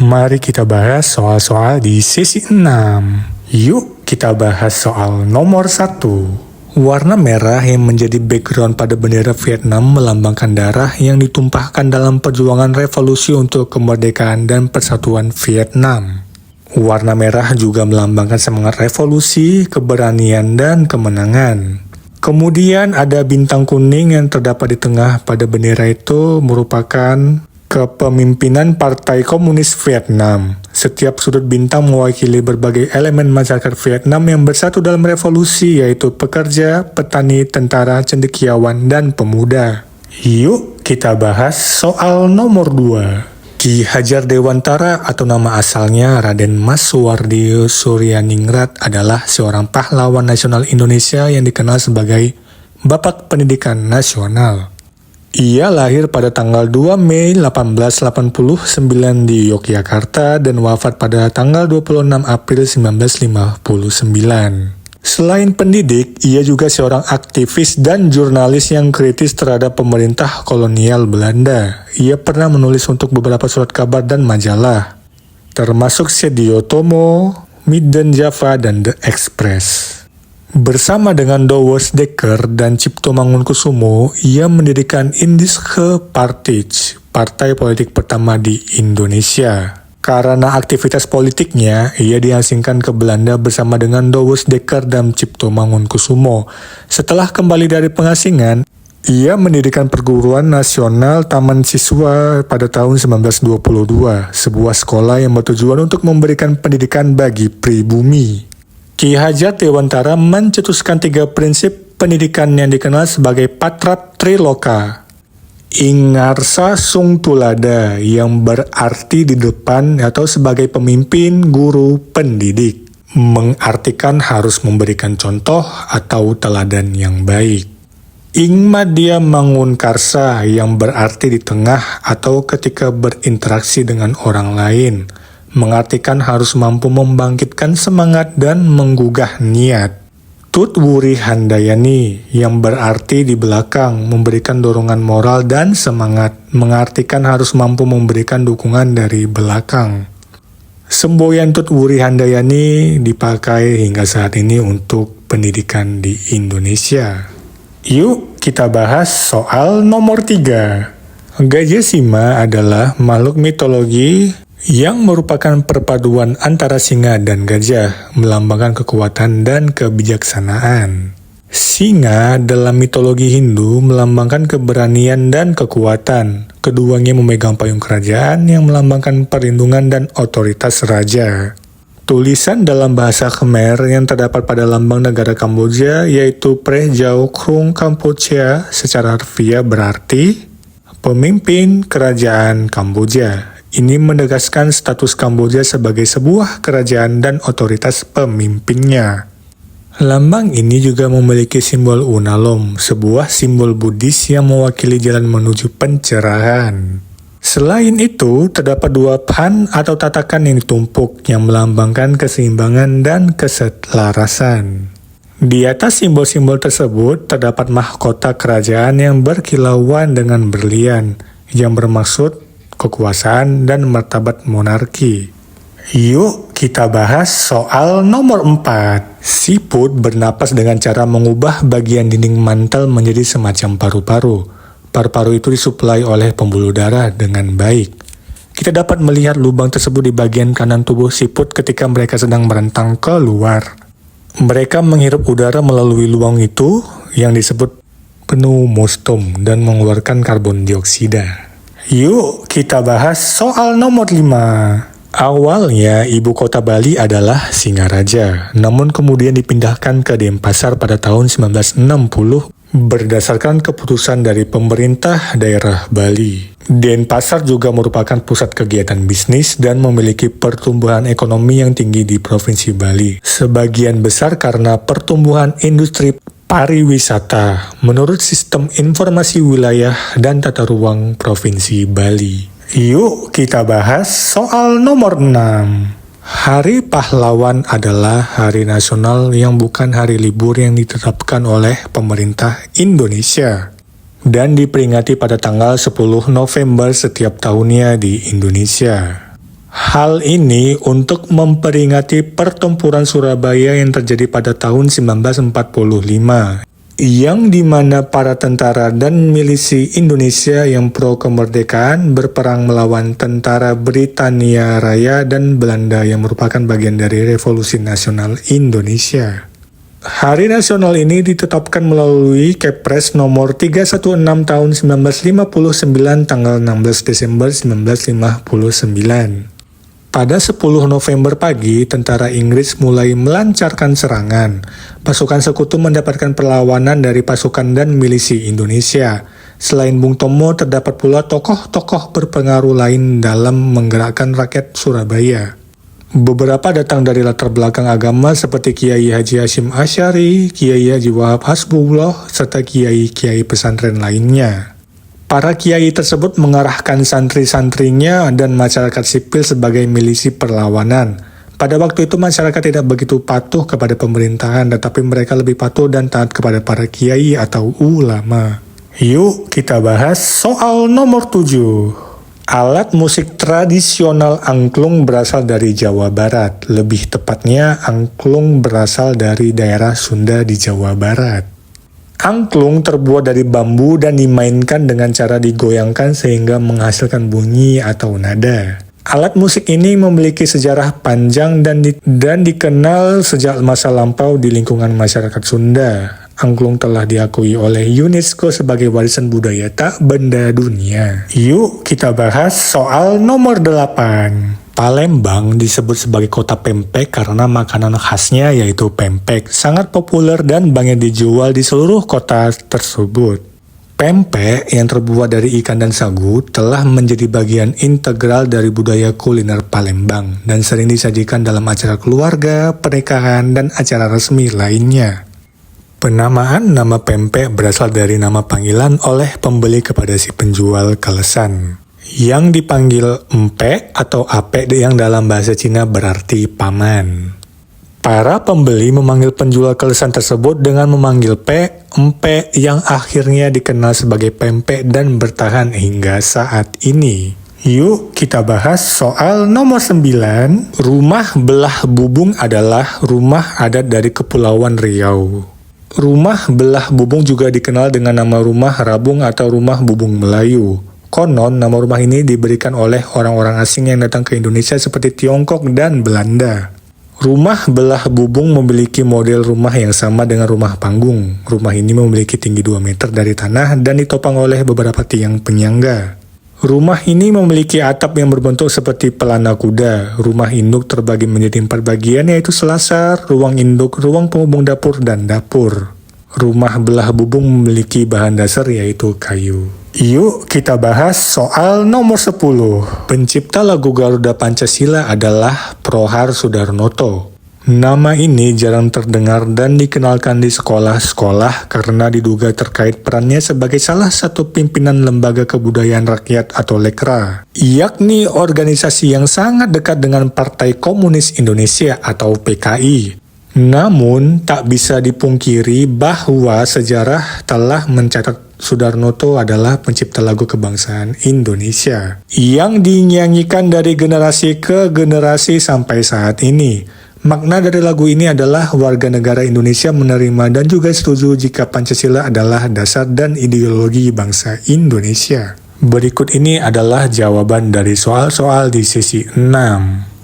Mari kita bahas soal-soal di sesi 6. Yuk kita bahas soal nomor 1. Warna merah yang menjadi background pada bendera Vietnam melambangkan darah yang ditumpahkan dalam perjuangan revolusi untuk kemerdekaan dan persatuan Vietnam. Warna merah juga melambangkan semangat revolusi, keberanian, dan kemenangan. Kemudian ada bintang kuning yang terdapat di tengah pada bendera itu merupakan kepemimpinan Partai Komunis Vietnam. Setiap sudut bintang mewakili berbagai elemen masyarakat Vietnam yang bersatu dalam revolusi, yaitu pekerja, petani, tentara, cendekiawan, dan pemuda. Yuk kita bahas soal nomor 2. Ki Hajar Dewantara atau nama asalnya Raden Mas Suwardi Suryaningrat adalah seorang pahlawan nasional Indonesia yang dikenal sebagai Bapak Pendidikan Nasional. Ia lahir pada tanggal 2 Mei 1889 di Yogyakarta dan wafat pada tanggal 26 April 1959. Selain pendidik, ia juga seorang aktivis dan jurnalis yang kritis terhadap pemerintah kolonial Belanda. Ia pernah menulis untuk beberapa surat kabar dan majalah, termasuk Sedio Tomo, Midden Java, dan The Express. Bersama dengan Douwe Dekker dan Cipto Mangunkusumo, ia mendirikan Indische Partij, partai politik pertama di Indonesia. Karena aktivitas politiknya, ia diasingkan ke Belanda bersama dengan Douwe Dekker dan Cipto Mangunkusumo. Setelah kembali dari pengasingan, ia mendirikan Perguruan Nasional Taman Siswa pada tahun 1922, sebuah sekolah yang bertujuan untuk memberikan pendidikan bagi pribumi. Ki Hajar Dewantara mencetuskan 3 prinsip pendidikan yang dikenal sebagai Patrap Triloka. Ingarsa Sung Tulada yang berarti di depan atau sebagai pemimpin, guru, pendidik. Mengartikan harus memberikan contoh atau teladan yang baik. Ing Madya Mangun Karsa yang berarti di tengah atau ketika berinteraksi dengan orang lain. Mengartikan harus mampu membangkitkan semangat dan menggugah niat. Tut Wuri Handayani yang berarti di belakang, memberikan dorongan moral dan semangat, mengartikan harus mampu memberikan dukungan dari belakang. Semboyan Tut Wuri Handayani dipakai hingga saat ini untuk pendidikan di Indonesia. Yuk kita bahas soal nomor 3. Gajah Sima adalah makhluk mitologi yang merupakan perpaduan antara singa dan gajah, melambangkan kekuatan dan kebijaksanaan. Singa dalam mitologi Hindu melambangkan keberanian dan kekuatan. Keduanya memegang payung kerajaan yang melambangkan perlindungan dan otoritas raja. Tulisan dalam bahasa Khmer yang terdapat pada lambang negara Kamboja yaitu Preh Jau Krung Kampuchea secara harfiah berarti pemimpin kerajaan Kamboja. Ini menegaskan status Kamboja sebagai sebuah kerajaan dan otoritas pemimpinnya. Lambang ini juga memiliki simbol Unalom, sebuah simbol Buddhis yang mewakili jalan menuju pencerahan. Selain itu, terdapat 2 pan atau tatakan yang ditumpuk yang melambangkan keseimbangan dan keselarasan. Di atas simbol-simbol tersebut terdapat mahkota kerajaan yang berkilauan dengan berlian, yang bermaksud kekuasaan dan martabat monarki. Yuk kita bahas soal nomor 4. Siput bernapas dengan cara mengubah bagian dinding mantel menjadi semacam paru-paru. Paru-paru itu disuplai oleh pembuluh darah dengan baik. Kita dapat melihat lubang tersebut di bagian kanan tubuh siput ketika mereka sedang merentang keluar. Mereka menghirup udara melalui lubang itu yang disebut pneumostom dan mengeluarkan karbon dioksida. Yuk kita bahas soal nomor 5. Awalnya ibu kota Bali adalah Singaraja, namun kemudian dipindahkan ke Denpasar pada tahun 1960 berdasarkan keputusan dari pemerintah daerah Bali. Denpasar juga merupakan pusat kegiatan bisnis dan memiliki pertumbuhan ekonomi yang tinggi di Provinsi Bali. Sebagian besar karena pertumbuhan industri pariwisata menurut Sistem Informasi Wilayah dan Tata Ruang Provinsi Bali. Yuk kita bahas soal nomor 6. Hari Pahlawan adalah hari nasional yang bukan hari libur yang ditetapkan oleh pemerintah Indonesia dan diperingati pada tanggal 10 November setiap tahunnya di Indonesia. Hal ini untuk memperingati pertempuran Surabaya yang terjadi pada tahun 1945, yang dimana para tentara dan milisi Indonesia yang pro kemerdekaan berperang melawan tentara Britania Raya dan Belanda yang merupakan bagian dari Revolusi Nasional Indonesia. Hari nasional ini ditetapkan melalui Kepres nomor 316 tahun 1959 tanggal 16 Desember 1959. Pada 10 November pagi, tentara Inggris mulai melancarkan serangan. Pasukan sekutu mendapatkan perlawanan dari pasukan dan milisi Indonesia. Selain Bung Tomo, terdapat pula tokoh-tokoh berpengaruh lain dalam menggerakkan rakyat Surabaya. Beberapa datang dari latar belakang agama seperti Kiai Haji Hasyim Asy'ari, Kiai Haji Wahab Hasbullah, serta kiai-kiai pesantren lainnya. Para kiai tersebut mengarahkan santri-santrinya dan masyarakat sipil sebagai milisi perlawanan. Pada waktu itu masyarakat tidak begitu patuh kepada pemerintahan, tetapi mereka lebih patuh dan taat kepada para kiai atau ulama. Yuk kita bahas soal nomor 7. Alat musik tradisional angklung berasal dari Jawa Barat. Lebih tepatnya, angklung berasal dari daerah Sunda di Jawa Barat. Angklung terbuat dari bambu dan dimainkan dengan cara digoyangkan sehingga menghasilkan bunyi atau nada. Alat musik ini memiliki sejarah panjang dan dikenal sejak masa lampau di lingkungan masyarakat Sunda. Angklung telah diakui oleh UNESCO sebagai warisan budaya tak benda dunia. Yuk kita bahas soal nomor 8. Palembang disebut sebagai kota pempek karena makanan khasnya yaitu pempek sangat populer dan banyak dijual di seluruh kota tersebut. Pempek yang terbuat dari ikan dan sagu telah menjadi bagian integral dari budaya kuliner Palembang dan sering disajikan dalam acara keluarga, pernikahan, dan acara resmi lainnya. Penamaan nama pempek berasal dari nama panggilan oleh pembeli kepada si penjual kelesan, yang dipanggil empek atau ape yang dalam bahasa Cina berarti paman. Para pembeli memanggil penjual kelesan tersebut dengan memanggil empek yang akhirnya dikenal sebagai pempek dan bertahan hingga saat ini. Yuk kita bahas soal nomor 9. Rumah belah bubung adalah rumah adat dari Kepulauan Riau. Rumah belah bubung juga dikenal dengan nama rumah rabung atau rumah bubung Melayu. Konon, nama rumah ini diberikan oleh orang-orang asing yang datang ke Indonesia seperti Tiongkok dan Belanda. Rumah belah bubung memiliki model rumah yang sama dengan rumah panggung. Rumah ini memiliki tinggi 2 meter dari tanah dan ditopang oleh beberapa tiang penyangga. Rumah ini memiliki atap yang berbentuk seperti pelana kuda. Rumah induk terbagi menjadi 4 bagian yaitu selasar, ruang induk, ruang penghubung dapur, dan dapur. Rumah belah bubung memiliki bahan dasar yaitu kayu. Yuk kita bahas soal nomor 10. Pencipta lagu Garuda Pancasila adalah Prohar Sudarnoto. Nama ini jarang terdengar dan dikenalkan di sekolah-sekolah karena diduga terkait perannya sebagai salah satu pimpinan Lembaga Kebudayaan Rakyat atau Lekra, yakni organisasi yang sangat dekat dengan Partai Komunis Indonesia atau PKI. Namun, tak bisa dipungkiri bahwa sejarah telah mencatat Sudarnoto adalah pencipta lagu kebangsaan Indonesia yang dinyanyikan dari generasi ke generasi sampai saat ini. Makna dari lagu ini adalah warga negara Indonesia menerima dan juga setuju jika Pancasila adalah dasar dan ideologi bangsa Indonesia. Berikut ini adalah jawaban dari soal-soal di sesi 6.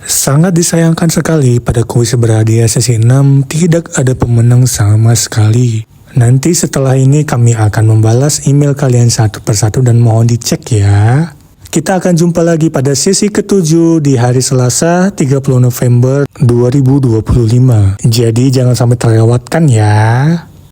Sangat disayangkan sekali pada kuis berhadiah sesi 6 tidak ada pemenang sama sekali. Nanti setelah ini kami akan membalas email kalian satu persatu dan mohon dicek ya. Kita akan jumpa lagi pada sesi ke-7 di hari Selasa 30 November 2025. Jadi jangan sampai terlewatkan ya.